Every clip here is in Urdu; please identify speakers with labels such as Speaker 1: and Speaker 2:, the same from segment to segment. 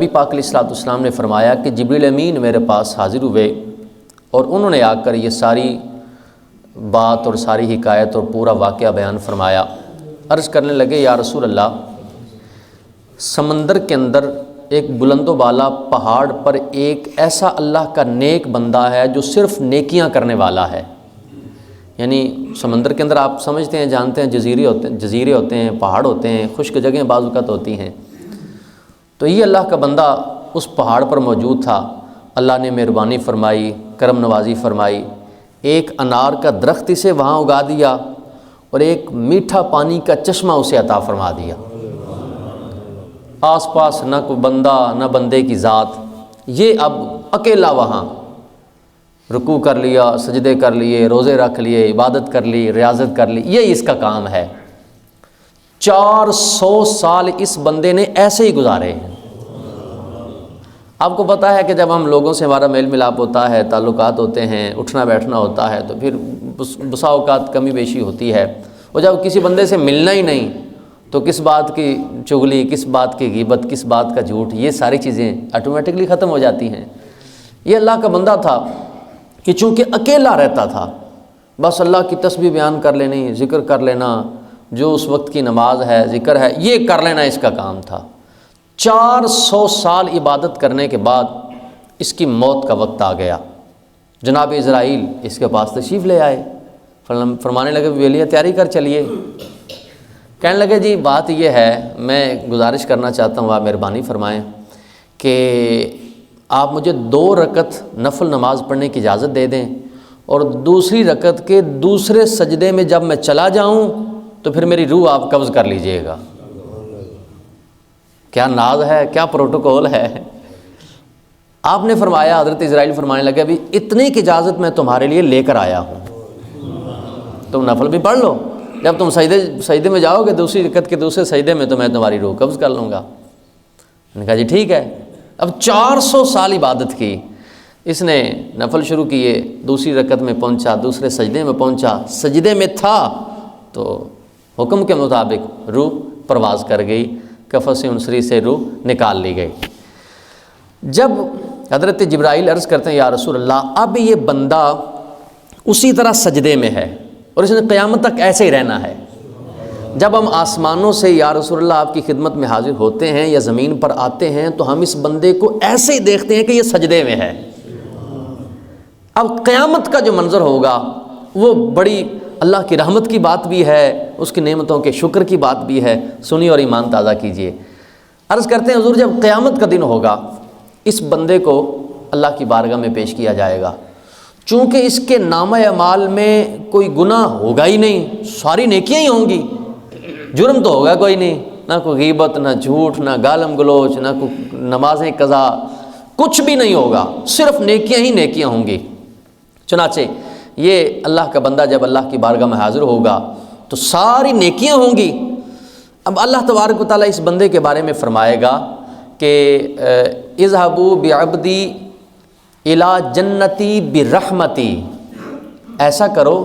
Speaker 1: نبی پاک علیہ الصلوۃ والسلام نے فرمایا کہ جبریل امین میرے پاس حاضر ہوئے اور انہوں نے آ کر یہ ساری بات اور ساری حکایت اور پورا واقعہ بیان فرمایا۔ عرض کرنے لگے یا رسول اللہ، سمندر کے اندر ایک بلند و بالا پہاڑ پر ایک ایسا اللہ کا نیک بندہ ہے جو صرف نیکیاں کرنے والا ہے۔ یعنی سمندر کے اندر آپ سمجھتے ہیں، جانتے ہیں، جزیرے ہوتے ہیں، پہاڑ ہوتے ہیں، خشک جگہیں بعض اوقات ہوتی ہیں۔ تو یہ اللہ کا بندہ اس پہاڑ پر موجود تھا۔ اللہ نے مہربانی فرمائی، کرم نوازی فرمائی، ایک انار کا درخت اسے وہاں اگا دیا اور ایک میٹھا پانی کا چشمہ اسے عطا فرما دیا۔ آس پاس نہ کوئی بندہ نہ بندے کی ذات، یہ اب اکیلا وہاں رکوع کر لیا، سجدے کر لیے، روزے رکھ لیے، عبادت کر لی، ریاضت کر لی، یہ اس کا کام ہے۔ 400 سال اس بندے نے ایسے ہی گزارے ہیں۔ آپ کو پتہ ہے کہ جب ہم لوگوں سے ہمارا میل ملاپ ہوتا ہے، تعلقات ہوتے ہیں، اٹھنا بیٹھنا ہوتا ہے، تو پھر بسا اوقات کمی بیشی ہوتی ہے، اور جب کسی بندے سے ملنا ہی نہیں تو کس بات کی چغلی، کس بات کی غیبت، کس بات کا جھوٹ، یہ ساری چیزیں آٹومیٹکلی ختم ہو جاتی ہیں۔ یہ اللہ کا بندہ تھا کہ چونکہ اکیلا رہتا تھا، بس اللہ کی تسبیح بیان کر لینی، ذکر کر لینا، جو اس وقت کی نماز ہے، ذکر ہے، یہ کر لینا اس کا کام تھا۔ 400 سال عبادت کرنے کے بعد اس کی موت کا وقت آ گیا۔ جناب اسرائیل اس کے پاس تشریف لے آئے، فرمانے لگے ویلیہ تیاری کر چلیے۔ کہنے لگے جی بات یہ ہے، میں گزارش کرنا چاہتا ہوں، آپ مہربانی فرمائیں کہ آپ مجھے 2 رکعت نفل نماز پڑھنے کی اجازت دے دیں، اور دوسری رکعت کے دوسرے سجدے میں جب میں چلا جاؤں تو پھر میری روح آپ قبض کر لیجئے گا۔ کیا ناز ہے، کیا پروٹوکول ہے۔ آپ نے فرمایا، حضرت اسرائیل فرمانے لگے ابھی اتنی کی اجازت میں تمہارے لیے لے کر آیا ہوں، تم نفل بھی پڑھ لو، جب تم سجدے میں جاؤ گے دوسری رکعت کے دوسرے سجدے میں تو میں تمہاری روح قبض کر لوں گا۔ میں نے کہا جی ٹھیک ہے۔ اب 400 سال عبادت کی، اس نے نفل شروع کیے، دوسری رکعت میں پہنچا، دوسرے سجدے میں پہنچا، سجدے میں تھا تو حکم کے مطابق روح پرواز کر گئی، کفس انصری سے روح نکال لی گئی۔ جب حضرت جبرائیل عرض کرتے ہیں یا رسول اللہ، اب یہ بندہ اسی طرح سجدے میں ہے اور اس نے قیامت تک ایسے ہی رہنا ہے۔ جب ہم آسمانوں سے یا رسول اللہ آپ کی خدمت میں حاضر ہوتے ہیں یا زمین پر آتے ہیں تو ہم اس بندے کو ایسے ہی دیکھتے ہیں کہ یہ سجدے میں ہے۔ اب قیامت کا جو منظر ہوگا وہ بڑی اللہ کی رحمت کی بات بھی ہے، اس کی نعمتوں کے شکر کی بات بھی ہے، سنی اور ایمان تازہ کیجئے۔ عرض کرتے ہیں حضور جب قیامت کا دن ہوگا اس بندے کو اللہ کی بارگاہ میں پیش کیا جائے گا، چونکہ اس کے نامہ اعمال میں کوئی گناہ ہوگا ہی نہیں، ساری نیکیاں ہی ہوں گی، جرم تو ہوگا کوئی نہیں، نہ کوئی غیبت، نہ جھوٹ، نہ گالم گلوچ، نہ کوئی نمازیں قضا، کچھ بھی نہیں ہوگا، صرف نیکیاں ہی نیکیاں ہوں گی۔ چنانچہ یہ اللہ کا بندہ جب اللہ کی بارگاہ میں حاضر ہوگا تو ساری نیکیاں ہوں گی۔ اب اللہ تبارک و تعالیٰ اس بندے کے بارے میں فرمائے گا کہ اذهبوا بعبدی الی جنتی برحمتی، ایسا کرو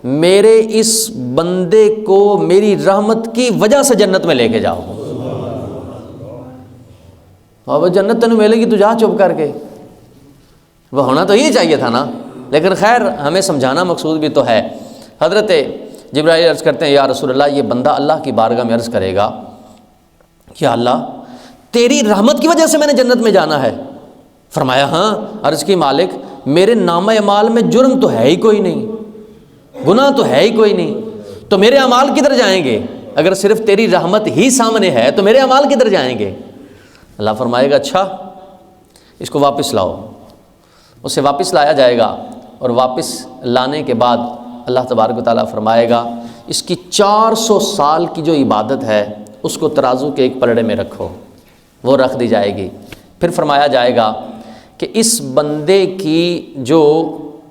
Speaker 1: میرے اس بندے کو میری رحمت کی وجہ سے جنت میں لے کے جاؤ۔ اب جنت تینوں ملے گی تو جا چپ کر کے، وہ ہونا تو یہ چاہیے تھا نا، لیکن خیر ہمیں سمجھانا مقصود بھی تو ہے۔ حضرت جبرائیل عرض کرتے ہیں یا رسول اللہ، یہ بندہ اللہ کی بارگاہ میں عرض کرے گا کہ اللہ تیری رحمت کی وجہ سے میں نے جنت میں جانا ہے۔ فرمایا ہاں۔ عرض کی مالک میرے نامہ اعمال میں جرم تو ہے ہی کوئی نہیں، گناہ تو ہے ہی کوئی نہیں، تو میرے اعمال کدھر جائیں گے؟ اگر صرف تیری رحمت ہی سامنے ہے تو میرے اعمال کدھر جائیں گے؟ اللہ فرمائے گا اچھا اس کو واپس لاؤ۔ اسے واپس لایا جائے گا، اور واپس لانے کے بعد اللہ تبارک و تعالیٰ فرمائے گا اس کی 400 سال کی جو عبادت ہے اس کو ترازو کے ایک پلڑے میں رکھو، وہ رکھ دی جائے گی۔ پھر فرمایا جائے گا کہ اس بندے کی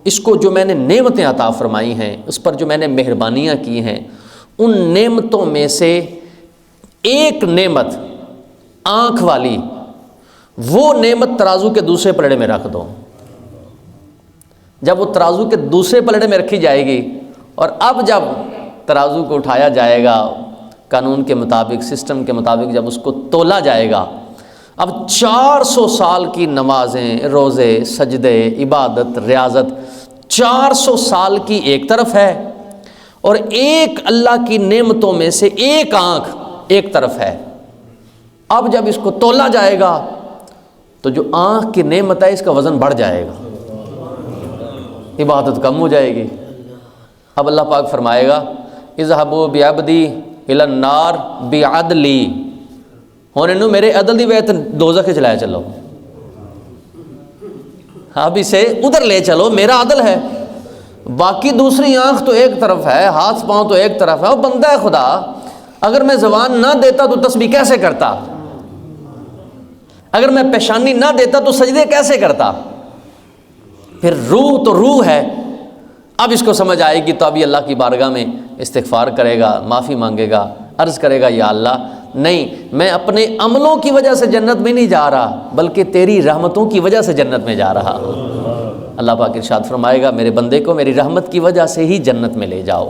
Speaker 1: اس کو جو میں نے نعمتیں عطا فرمائی ہیں، اس پر جو میں نے مہربانیاں کی ہیں، ان نعمتوں میں سے ایک نعمت آنکھ والی، وہ نعمت ترازو کے دوسرے پلڑے میں رکھ دو۔ جب وہ ترازو کے دوسرے پلڑے میں رکھی جائے گی، اور اب جب ترازو کو اٹھایا جائے گا قانون کے مطابق، سسٹم کے مطابق جب اس کو تولا جائے گا، اب 400 سال کی نمازیں، روزے، سجدے، عبادت، ریاضت 400 سال کی ایک طرف ہے، اور ایک اللہ کی نعمتوں میں سے ایک آنکھ ایک طرف ہے۔ اب جب اس کو تولا جائے گا تو جو آنکھ کی نعمت ہے اس کا وزن بڑھ جائے گا، عبادت کم ہو جائے گی۔ اب اللہ پاک فرمائے گا اذهبوا بعبدی الی النار بعدلی، ہونے نو میرے عدل دی وجہ دوزخ چ لے چلو، اب اسے ادھر لے چلو، میرا عدل ہے۔ باقی دوسری آنکھ تو ایک طرف ہے، ہاتھ پاؤں تو ایک طرف ہے۔ وہ بندہ ہے خدا، اگر میں زبان نہ دیتا تو تسبیح کیسے کرتا؟ اگر میں پیشانی نہ دیتا تو سجدے کیسے کرتا؟ پھر روح تو روح ہے۔ اب اس کو سمجھ آئے گی تو ابھی اللہ کی بارگاہ میں استغفار کرے گا، معافی مانگے گا، عرض کرے گا یا اللہ نہیں، میں اپنے عملوں کی وجہ سے جنت میں نہیں جا رہا بلکہ تیری رحمتوں کی وجہ سے جنت میں جا رہا۔ اللہ پاک ارشاد فرمائے گا میرے بندے کو میری رحمت کی وجہ سے ہی جنت میں لے جاؤ۔